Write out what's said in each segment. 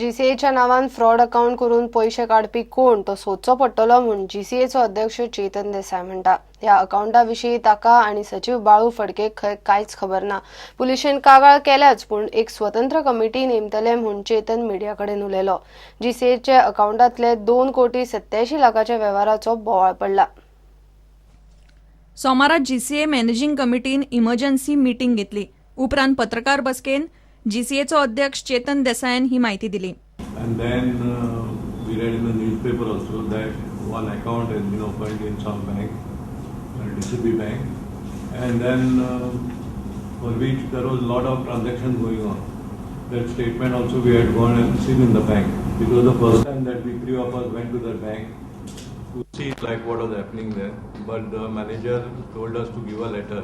जीसीएच्या नावान fraud account करून पैसे काढपी कोण तो सोदचो पडटलो म्हूण जीसीएचो अध्यक्ष चेतन देसाई म्हणटा. ह्या अकाउंटा विशीं ताका आनी सचिव बाळू फडकेक कांयच खबर ना. पुलिशेन कागाळ केल्याच पूण एक स्वतंत्र कमिटी नेमतले म्हूण चेतन मिडिया कडेन उलयलो. जीसीएच्या अकाउंटांतले 2,87,00,000 वेव्हाराचो बोवाळ पडला. सोमारा जीसीए मॅनेजिंग कमिटीन इमर्जन्सी मीटिंग घेतली. उपरांत पत्रकार बसकेन जीसीएचो अध्यक्ष चेतन देसाईन ही माहिती दिली. And then we read in the newspaper also that one account has been opened in some bank, DCB bank, and then for which there was a lot of transactions going on. That statement also we had gone and seen in the bank. It was the first time that we three of us went to the bank to see like what was happening there. But the manager told us to give a letter.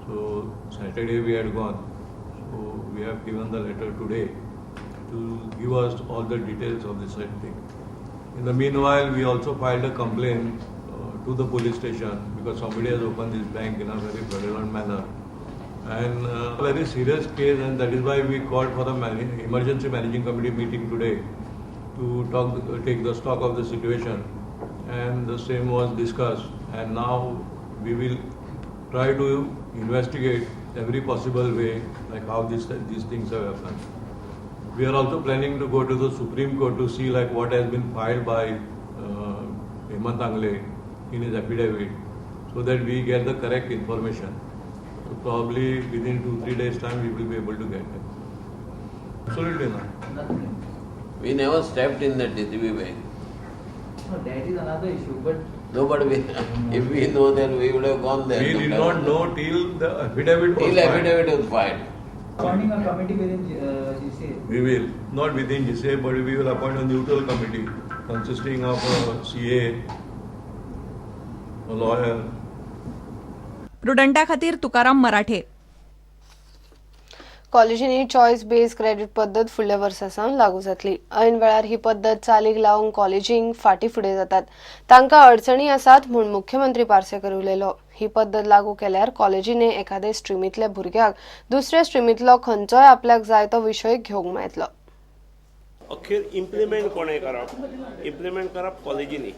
So Saturday we had gone. So we have given the letter today to give us all the details of this thing. In the meanwhile, we also filed a complaint to the police station because somebody has opened this bank in a very fraudulent manner. And a very serious case, and that is why we called for the emergency managing committee meeting today to take the stock of the situation. And the same was discussed. And now we will try to investigate every possible way, like how these things have happened. We are also planning to go to the Supreme Court to see like what has been filed by Hemant Angle in his affidavit, so that we get the correct information. So probably within 2-3 days time we will be able to get it. Absolutely not. We never stepped in the DCB bank. No, that is another issue, but No, but if we know that we would have gone there. We did not know till the affidavit was Till filed. affidavit was filed. appointing a committee within GCA. We will, not within GCA, but we will appoint a neutral committee consisting of a CA, a lawyer. प्रुडंटा खातीर तुकाराम मराठे. कॉलेजींनी choice based credit पद्दत फुडल्या वर्सासावन लागू जातली. ऐन वेळार ही पद्दत चालीक लावंक कॉलेजींक फाटीं फुडें जातात. तांकां अडचणी आसात म्हूण मुख्यमंत्री पार्सेकर उलयलो. ही पद्दत लागू केल्यार कॉलेजींनी एखादे स्ट्रिमींतल्या भुरग्याक दुसऱ्या स्ट्रिमींतलो खंयचोय आपल्याक जाय तो विशय घेवंक मेळटलो. अखेर इम्प्लिमेंट कोणें करप, इम्प्लिमेंट करप कॉलेजींनी.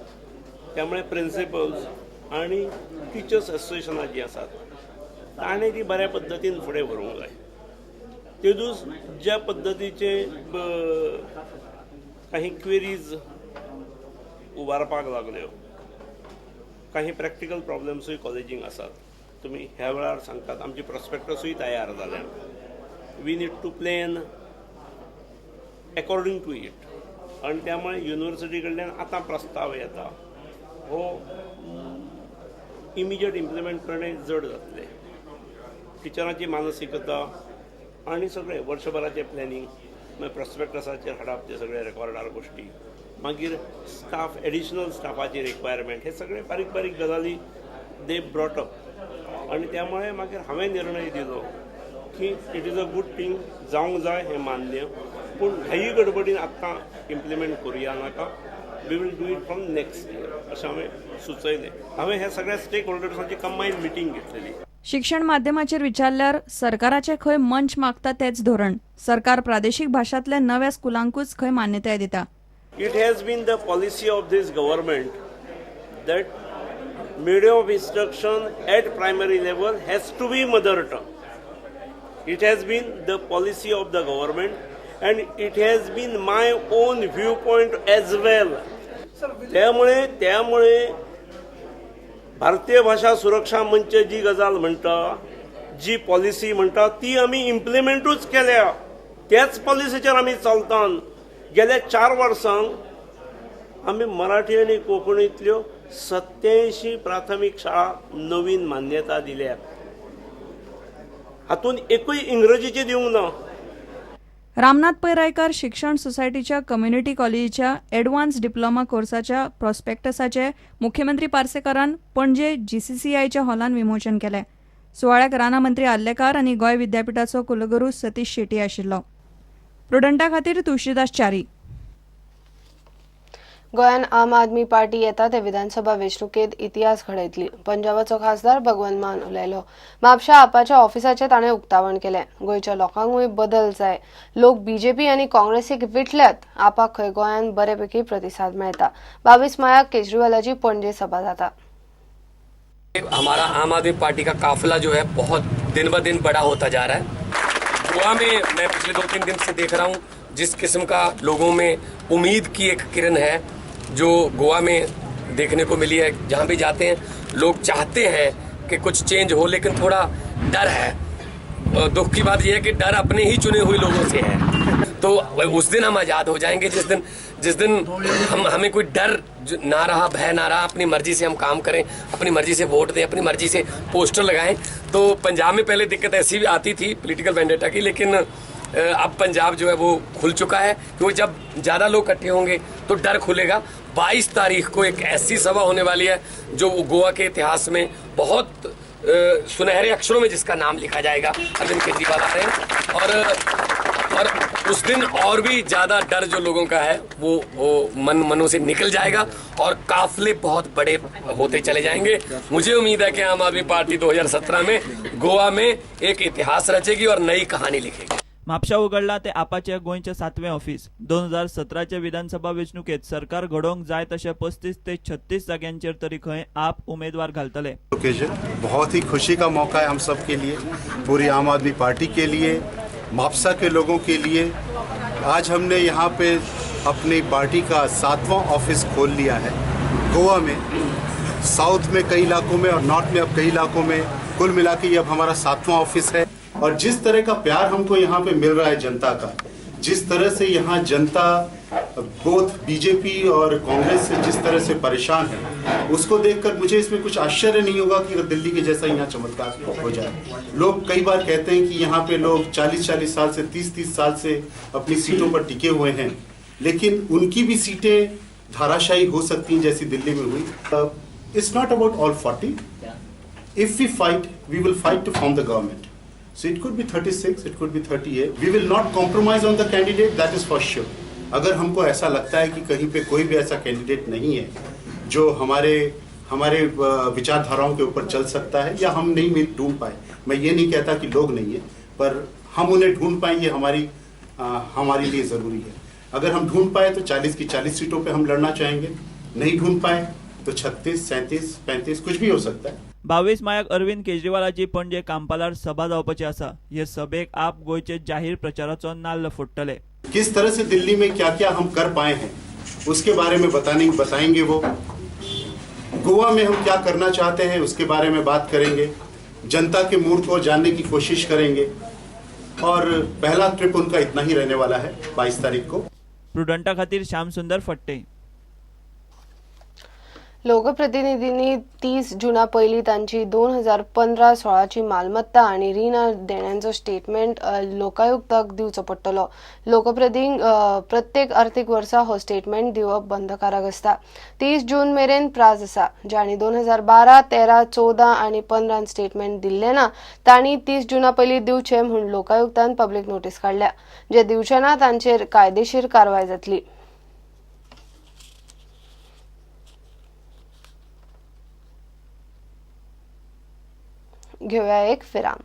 त्यामुळे प्रिन्सिपल्स आणि टिचर्स एसोसिएशनां जीं आसात ताणें ती बऱ्या पद्दतीन फुडें व्हरूंक जाय. तेदूस ज्या पद्दतीचे काही क्वेरीज उबारपाक लागल्यो, काही प्रॅक्टिकल प्रॉब्लेम्सूय कॉलेजींक आसात. तुमी ह्या वेळार सांगतात आमची प्रॉस्पेक्टसूय तयार जाल्या. We need to plan according to it. आणि त्यामुळे युनिव्हर्सिटी कडल्यान आतां प्रस्ताव येता हो इमिजिएट इम्प्लिमेंट करणे जड जातले. टिचरांची मानसिकता आणि सगळे वर्षभराचे प्लॅनिंग, मागीर प्रॉस्पेक्टसाचेर हाडप ते सगळे रेकॉर्डार गोश्टी, मागीर स्टाफ एडिशनल स्टाफाची रिक्वायरमेंट, हे सगळे बारीक बारीक गजाली दे ब्रॉट अप. आणि त्यामुळे मागीर हांवें निर्णय दिलो की it is a good thing, जावंक जाय हें मान्य, पूण घाई गडबडीन आत्तां इम्प्लिमेंट करुया नाका. We will do it from next year अशें हांवें सुचयलें. हांवें ह्या सगळ्या स्टेक होल्डर्सांची कंबायन मिटींग घेतलेली. शिक्षण माध्यमाचेर विचारल्यार सरकाराचे खंय मंच मागता तेच धोरण. सरकार प्रादेशीक भाशांतल्या नव्या स्कुलांकूच खंय मान्यताय दिता. It has been the policy of this government that medium of instruction at primary level has to be mother tongue. It has been the policy of the government and it has been my own viewpoint as well. त्यामुळे भारतीय भाषा सुरक्षा मंच जी गजाल म्हणटा, जी policy म्हणटा ती आमी इम्प्लिमेंटूच केल्या. त्याच पॉलिसीचेर आमी चलतात. गेल्या 4 वर्सांक आमी मराठी आनी कोंकणींतल्यो 87 प्राथमीक शाळा नवीन मान्यता दिल्या. हातूंत एकूय इंग्रजीची दिवंक ना. रामनाथ पैरायकर शिक्षण सोसायटीच्या कम्युनिटी कॉलेजीच्या एडव्हान्स डिप्लोमा कोर्साच्या प्रॉस्पेक्टसाचे मुख्यमंत्री पार्सेकरान पणजे जीसीसीआयच्या हॉलान विमोचन केले. सुवाळ्याक राना मंत्री आल्लेकार आनी गोंय विद्यापीठाचो कुलगुरू सतीश शेट्टी आशिल्लो. प्रुडंटा खातीर तुळशीदास च्यारी. गोंयान आम आदमी पार्टी येता ते विधानसभा वेंचणुकेत इतिहास घडयतली. पंजाबाचो खासदार भगवंत मान उलयलो. म्हापशा आपाच्या ऑफिसाचें ताणें उक्तावण केलें. गोंयच्या लोकांकूय बदल जाय. लोक बीजेपी आनी काँग्रेसीक विटल्यात. आपाक खंय गोंयान बरेपैकी प्रतिसाद मेळटा. 22 मायाक केजरीवालाची पणजे सभा जाता. हमारा आम आदमी पार्टी का काफिला जो है बहुत दिन ब दिन बड़ा होता जा रहा है। गोवा में मैं पिछले 2-3 दिन से देख रहा हूँ जिस किस्म का लोगों में उम्मीद की एक किरण है जो गोवा में देखने को मिली है। जहाँ भी जाते हैं लोग चाहते हैं कि कुछ चेंज हो, लेकिन थोड़ा डर है। दुख की बात यह है कि डर अपने ही चुने हुए लोगों से है। तो उस दिन हम आज़ाद हो जाएंगे जिस दिन हमें कोई डर ना रहा, भय ना रहा, अपनी मर्जी से हम काम करें, अपनी मर्जी से वोट दें, अपनी मर्जी से पोस्टर लगाएं। तो पंजाब में पहले दिक्कत ऐसी भी आती थी पॉलिटिकल वेंडेटा की, लेकिन अब पंजाब जो है वो खुल चुका है, क्योंकि जब ज़्यादा लोग इकट्ठे होंगे तो डर खुलेगा। 22 तारीख को एक ऐसी सभा होने वाली है जो गोवा के इतिहास में बहुत सुनहरे अक्षरों में जिसका नाम लिखा जाएगा। अरविंद केजरीवाल आ रहे हैं और उस दिन और भी ज़्यादा डर जो लोगों का है वो मनों से निकल जाएगा और काफिले बहुत बड़े होते चले जाएंगे। मुझे उम्मीद है कि आम आदमी पार्टी 2017 में गोवा में एक इतिहास रचेगी और नई कहानी लिखेगी। म्हापशा उगडला ते आपाचे गोंयचे 7वें ऑफिस. 2017च्या विधानसभा वेंचणुकेत सरकार घडोवंक जाय तशे 35 ते 36 जाग्यांचेर तरी खंय आप उमेदवार घालतले. ओकेजन बहुत ही खुशी का मौका है हम सब के लिए, पूरी आम आदमी पार्टी के लिए, म्हापसा के लोगों के लिए। आज हमने यहाँ पे अपनी पार्टी का 7वां ऑफिस खोल लिया है गोवा में, साउथ में कई इलाकों में और नॉर्थ में अब कई इलाकों में। कुल मिला के ये अब हमारा 7वां ऑफिस है। और जिस तरह का प्यार हमको यहाँ पे मिल रहा है जनता का, जिस तरह से यहाँ जनता बोथ बीजेपी और कांग्रेस से जिस तरह से परेशान है, उसको देखकर मुझे इसमें कुछ आश्चर्य नहीं होगा कि दिल्ली के जैसा यहाँ चमत्कार हो जाए। लोग कई बार कहते हैं कि यहाँ पे लोग 40-40 साल से 30-30 साल से अपनी सीटों पर टिके हुए हैं, लेकिन उनकी भी सीटें धाराशायी हो सकती हैं जैसी दिल्ली में हुई। It's not about all 40. If we fight, we will fight to form the government. So it could be 36, it could be 38. We will not compromise on the candidate, that is for sure. अगर हमको ऐसा लगता है कि कहीं पे कोई भी ऐसा कैंडिडेट नहीं है जो हमारे विचारधाराओं के ऊपर चल सकता है या हम नहीं ढूंढ पाए, मैं ये नहीं कहता कि लोग नहीं है, पर हम उन्हें ढूंढ पाए ये हमारे लिए ज़रूरी है। अगर हम ढूंढ पाए तो 40 की 40 सीटों पे हम लड़ना चाहेंगे, नहीं ढूंढ पाए तो 36, 37, 35 कुछ भी हो सकता है। 22 मायाक अरविंद केजरीवालाची पणजे कांपालार सभा जावपाची आसा. हे सभेक आप गोयचे जाहीर प्रचाराचो नाल्ल फोडटले. किस तरह से दिल्ली में क्या क्या हम कर पाए हैं उसके बारे में बताएंगे वो। गोवा में हम क्या करना चाहते हैं उसके बारे में बात करेंगे, जनता के मूड को जानने की कोशिश करेंगे। और पहला ट्रिप उनका इतना ही रहने वाला है 22 तारीख को। प्रुडंटा खातीर श्याम सुंदर फट्टे. लोकप्रतिनिधींनी 30 जूना पयलीं तांची 2015-16ची मालमत्ता आनी रिणां देण्यांचो स्टेटमेंट लोकायुक्ताक दिवचो पडटलो. प्रत्येक अर्थीक वर्सा हो स्टेटमेंट दिवप बंधकारक आसता. 30 जून मेरेन प्राझ आसा. ज्यांनी 2012, 13, 14 आनी 15 स्टेटमेंट दिल्ले ना तांणी 30 जूना पयलीं दिवचे म्हूण लोकायुक्तान पब्लीक नोटीस काडल्या. जे दिवचे ना तांचेर कायदेशीर कारवाय जातली. घेऊया एक विराम.